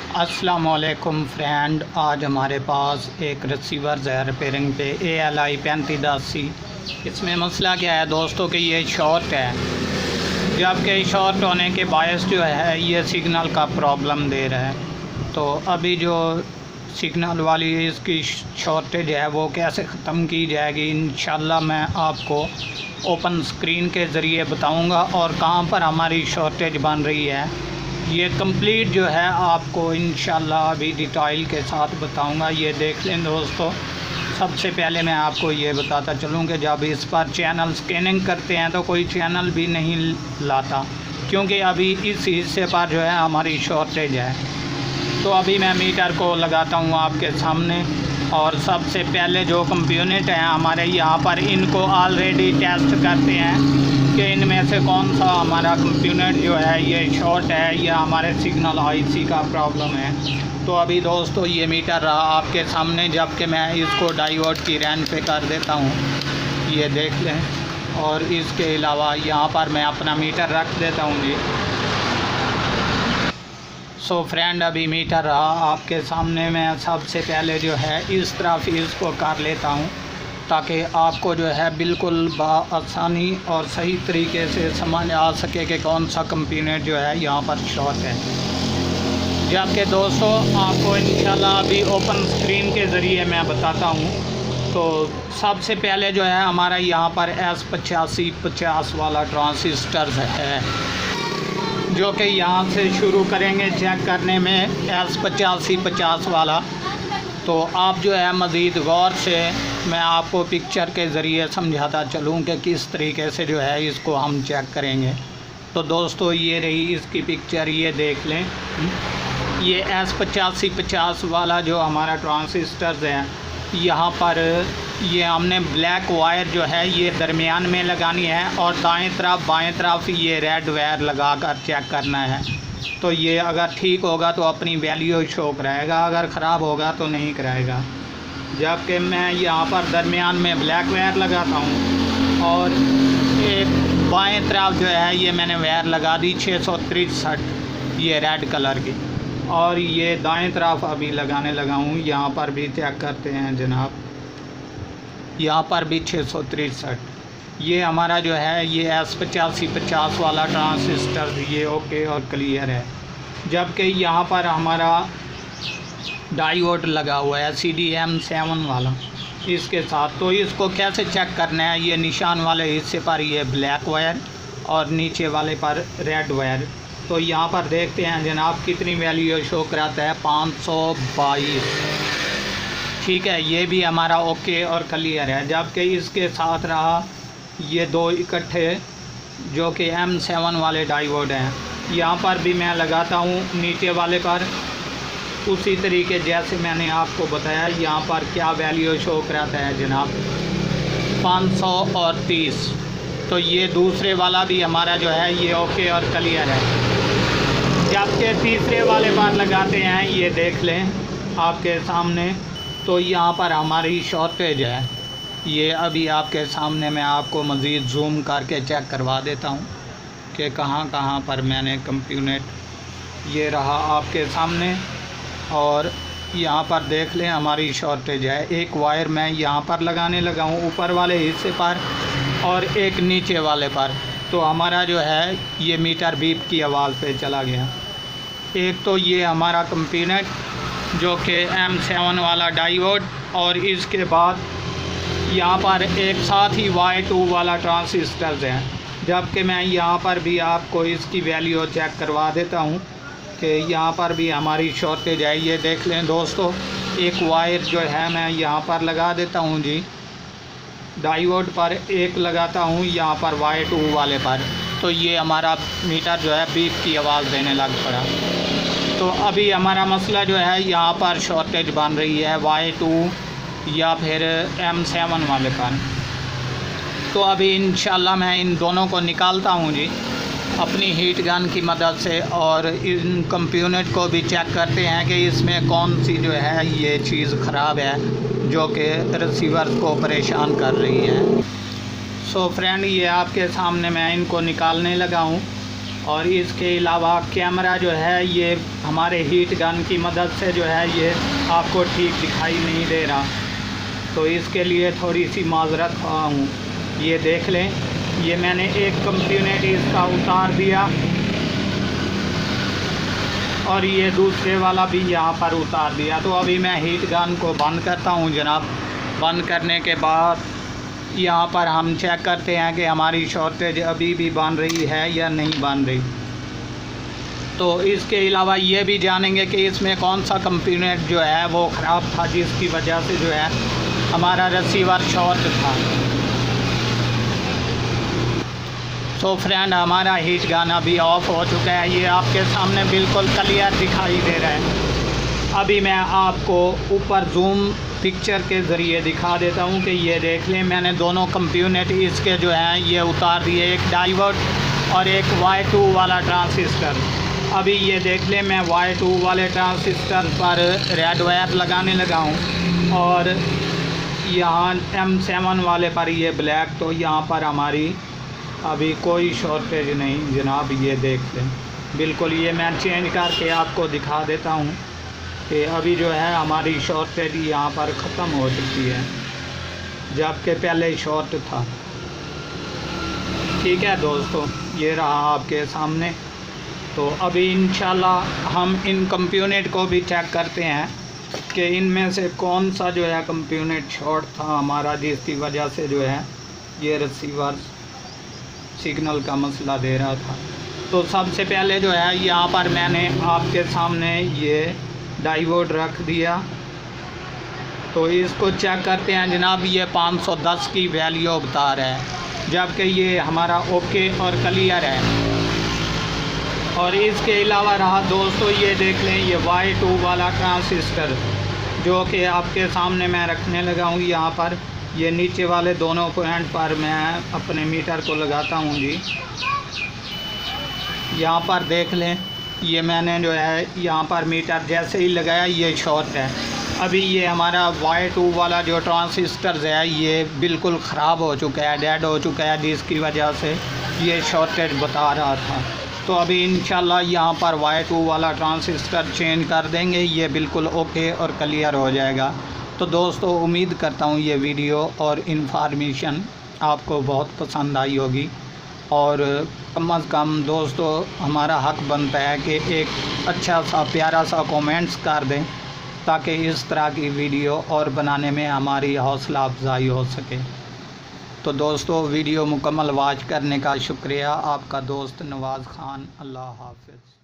अस्सलामुअलैकुम फ्रेंड, आज हमारे पास एक रिसीवर है रिपेयरिंग पे ALI 3580। इसमें मसला क्या है दोस्तों कि ये शॉर्ट है। जबकि शॉर्ट होने के बायस जो है ये सिग्नल का प्रॉब्लम दे रहा है। तो अभी जो सिग्नल वाली इसकी शॉर्टेज है वो कैसे ख़त्म की जाएगी, इंशाल्लाह मैं आपको ओपन स्क्रीन के ज़रिए बताऊंगा और कहाँ पर हमारी शॉर्टेज बन रही है ये कंप्लीट जो है आपको इंशाल्लाह अभी डिटेल के साथ बताऊंगा। ये देख लें दोस्तों, सबसे पहले मैं आपको ये बताता चलूँ कि जब इस पर चैनल स्कैनिंग करते हैं तो कोई चैनल भी नहीं लाता, क्योंकि अभी इस हिस्से पर जो है हमारी शॉर्टेज है। तो अभी मैं मीटर को लगाता हूँ आपके सामने और सबसे पहले जो कंपोनेंट हैं हमारे यहाँ पर इनको ऑलरेडी टेस्ट करते हैं कि इनमें से कौन सा हमारा कंपोनेंट जो है ये शॉर्ट है या हमारे सिग्नल IC का प्रॉब्लम है। तो अभी दोस्तों ये मीटर रहा आपके सामने, जबकि मैं इसको डायोड की रेंज पे कर देता हूँ, ये देख लें। और इसके अलावा यहाँ पर मैं अपना मीटर रख देता हूँ जी। सो फ्रेंड, अभी मीटर रहा आपके सामने। मैं सबसे पहले जो है इस तरफ इसको कर लेता हूँ ताकि आपको जो है बिल्कुल आसानी और सही तरीके से समझ आ सके कि कौन सा कंपोनेंट जो है यहाँ पर शॉर्ट है। जबकि दोस्तों आपको इंशाल्लाह अभी ओपन स्क्रीन के ज़रिए मैं बताता हूँ। तो सबसे पहले जो है हमारा यहाँ पर S8550 वाला ट्रांजिस्टर है, जो कि यहाँ से शुरू करेंगे चेक करने में S8550 वाला। तो आप जो है मज़ीद गौर से मैं आपको पिक्चर के ज़रिए समझाता चलूँ कि किस तरीके से जो है इसको हम चेक करेंगे। तो दोस्तों ये रही इसकी पिक्चर, ये देख लें। ये S8550 वाला जो हमारा ट्रांजिस्टर है, यहाँ पर ये हमने ब्लैक वायर जो है ये दरमियान में लगानी है और दाएं तरफ बाएं तरफ ये रेड वायर लगा कर चेक करना है। तो ये अगर ठीक होगा तो अपनी वैल्यू शो कराएगा, अगर ख़राब होगा तो नहीं कराएगा। जबकि मैं यहाँ पर दरमियान में ब्लैक वायर लगाता हूँ और एक बाएं तरफ जो है ये मैंने वायर लगा दी 663 ये रेड कलर की, और ये दाएं तरफ अभी लगाने लगा हूँ। यहाँ पर भी चेक करते हैं जनाब, यहाँ पर भी 663 ये हमारा जो है ये S8550 वाला ट्रांजिस्टर ये ओके और क्लियर है। जबकि यहाँ पर हमारा डायोड लगा हुआ है CDM7 वाला इसके साथ। तो इसको कैसे चेक करना है, ये निशान वाले हिस्से पर ये ब्लैक वायर और नीचे वाले पर रेड वायर। तो यहाँ पर देखते हैं जनाब कितनी वैल्यू शो कराता है, 522। ठीक है, ये भी हमारा ओके और क्लियर है। जबकि इसके साथ रहा ये दो इकट्ठे जो कि M7 वाले डायोड हैं, यहाँ पर भी मैं लगाता हूँ नीचे वाले पर उसी तरीके जैसे मैंने आपको बताया। यहाँ पर क्या वैल्यू शो कराता है जनाब, 530। तो ये दूसरे वाला भी हमारा जो है ये ओके और क्लियर है। जबकि तीसरे वाले पर लगाते हैं, ये देख लें आपके सामने, तो यहाँ पर हमारी शॉर्टेज है। ये अभी आपके सामने मैं आपको मज़ीद जूम करके चेक करवा देता हूँ कि कहाँ कहाँ पर मैंने कंपोनेंट, ये रहा आपके सामने। और यहाँ पर देख लें हमारी शॉर्टेज है। एक वायर मैं यहाँ पर लगाने लगा हूँ ऊपर वाले हिस्से पर और एक नीचे वाले पर। तो हमारा जो है ये मीटर बीप की आवाज़ पे चला गया। एक तो ये हमारा कंपोनेंट जो कि M7 वाला डायोड, और इसके बाद यहाँ पर एक साथ ही Y2 वाला ट्रांजिस्टर है। जबकि मैं यहाँ पर भी आपको इसकी वैल्यू चेक करवा देता हूँ कि यहाँ पर भी हमारी शॉर्टेज है। ये देख लें दोस्तों, एक वायर जो है मैं यहाँ पर लगा देता हूँ जी, डायोड पर एक लगाता हूँ यहाँ पर Y2 वाले पर। तो ये हमारा मीटर जो है बीप की आवाज़ देने लग पड़ा। तो अभी हमारा मसला जो है यहाँ पर शॉर्टेज बन रही है Y2 या फिर M7 वाले पर। तो अभी इंशाल्लाह मैं इन दोनों को निकालता हूँ जी अपनी हीट गन की मदद से, और इन कंपोनेंट को भी चेक करते हैं कि इसमें कौन सी जो है ये चीज़ ख़राब है जो कि रिसीवर को परेशान कर रही है। सो फ्रेंड, ये आपके सामने मैं इनको निकालने लगा हूँ और इसके अलावा कैमरा जो है ये हमारे हीट गन की मदद से जो है ये आपको ठीक दिखाई नहीं दे रहा, तो इसके लिए थोड़ी सी माजरत हूँ। ये देख लें, ये मैंने एक कंपोनेंट इसका उतार दिया और ये दूसरे वाला भी यहाँ पर उतार दिया। तो अभी मैं हीट गन को बंद करता हूँ जनाब। बंद करने के बाद यहाँ पर हम चेक करते हैं कि हमारी शॉर्टेज अभी भी बन रही है या नहीं बन रही। तो इसके अलावा ये भी जानेंगे कि इसमें कौन सा कंपोनेंट जो है वो ख़राब था जिसकी वजह से जो है हमारा रिसीवर शॉर्ट था। तो फ्रेंड, हमारा हीट गन अभी ऑफ हो चुका है, ये आपके सामने बिल्कुल क्लियर दिखाई दे रहा है। अभी मैं आपको ऊपर जूम पिक्चर के ज़रिए दिखा देता हूँ कि ये देख लें, मैंने दोनों कंपोनेंट इसके जो हैं ये उतार दिए, एक डायोड और एक Y2 वाला ट्रांजिस्टर। अभी ये देख लें, मैं Y2 वाले ट्रांजिस्टर पर रेड वायर लगाने लगा हूँ और यहाँ M7 वाले पर ये ब्लैक। तो यहाँ पर हमारी अभी कोई शॉर्टेज नहीं जनाब, ये देख लें बिल्कुल। ये मैं चेंज करके आपको दिखा देता हूँ कि अभी जो है हमारी शॉर्टेज यहाँ पर ख़त्म हो चुकी है, जबकि पहले शॉर्ट था। ठीक है दोस्तों, ये रहा आपके सामने। तो अभी इंशाल्लाह हम इन कंपोनेंट को भी चेक करते हैं कि इनमें से कौन सा जो है कंपोनेंट शॉर्ट था हमारा, जिसकी वजह से जो है ये रिसीवर सिग्नल का मसला दे रहा था। तो सबसे पहले जो है यहाँ पर मैंने आपके सामने ये डायोड रख दिया, तो इसको चेक करते हैं जनाब। ये 510 की वैल्यू बता रहा है, जबकि ये हमारा ओके और क्लियर है। और इसके अलावा रहा दोस्तों, ये देख लें, ये Y2 वाला ट्रांजिस्टर जो कि आपके सामने मैं रखने लगा हूँ। यहाँ पर ये नीचे वाले दोनों पॉइंट पर मैं अपने मीटर को लगाता हूँ जी। यहाँ पर देख लें, ये मैंने जो है यहाँ पर मीटर जैसे ही लगाया ये शॉर्ट है। अभी ये हमारा Y2 वाला जो ट्रांजिस्टर है ये बिल्कुल ख़राब हो चुका है, डेड हो चुका है, जिसकी वजह से ये शॉर्टेज बता रहा था। तो अभी इंशाल्लाह यहाँ पर Y2 वाला ट्रांजिस्टर चेंज कर देंगे, ये बिल्कुल ओके और क्लियर हो जाएगा। तो दोस्तों, उम्मीद करता हूँ ये वीडियो और इन्फॉर्मेशन आपको बहुत पसंद आई होगी, और कम अज़ कम दोस्तों हमारा हक बनता है कि एक अच्छा सा प्यारा सा कमेंट्स कर दें, ताकि इस तरह की वीडियो और बनाने में हमारी हौसला अफजाई हो सके। तो दोस्तों, वीडियो मुकम्मल वॉच करने का शुक्रिया। आपका दोस्त नवाज़ खान। अल्लाह हाफ़िज़।